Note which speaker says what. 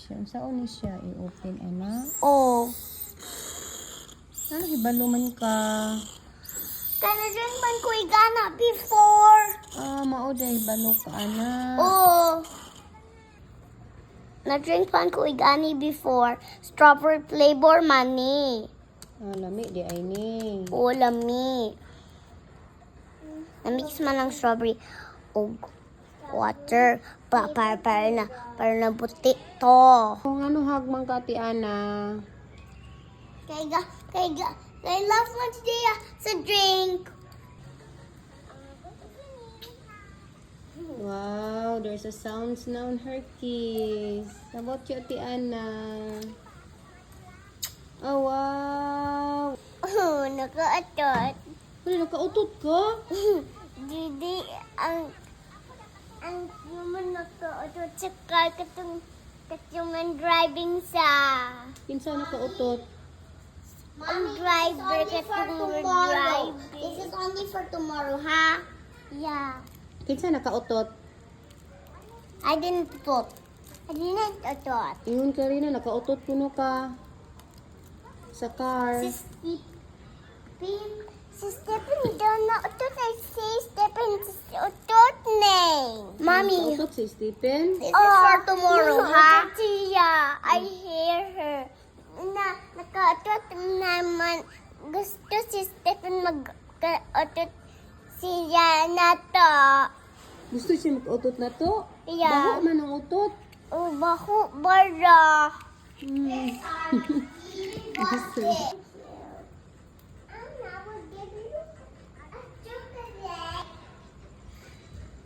Speaker 1: siya. Saan ni siya i-open, ana?
Speaker 2: Oh.
Speaker 1: Ano, hibaluman ka?
Speaker 2: Drink man ko igana before.
Speaker 1: Mao day hibalo ka, ana.
Speaker 2: Oh. Na-drink man ko igani before. Strawberry flavor man ni.
Speaker 1: Lami di ay ni.
Speaker 2: Oh, lami. Na-mix man ng strawberry. Oh, water. Para na buti to.
Speaker 1: Kung ano hagmang ka ti ana?
Speaker 2: Kay love mo today sa drink.
Speaker 1: Wow, there's a sounds now on her kiss. Sabot yo ti ana. Oh, wow.
Speaker 2: Oh, nakaatot.
Speaker 1: Ano, nakautot ka?
Speaker 2: Didi, ang human nakaatot sa car katong driving sa.
Speaker 1: Kinsa nakautot?
Speaker 2: Ang driver katong driving. This is only for tomorrow, ha? Yeah.
Speaker 1: Kinsa nakautot?
Speaker 2: I didn't put. I didn't atot.
Speaker 1: Ingon ka rin na, nakautot kuno ka. Sa car.
Speaker 2: Si Stephanie daw na utot. I say Stephanie utot name. Mommy.
Speaker 1: Nakautot si Stephen?
Speaker 2: This is for tomorrow, ha? Tia, I hear her. Nakautot naman. Gusto si Stephen mag-utot siya na to.
Speaker 1: Gusto siya mag-utot na to?
Speaker 2: Yeah.
Speaker 1: Baho man ang utot.
Speaker 2: Oh, baho bara.
Speaker 1: Gusto.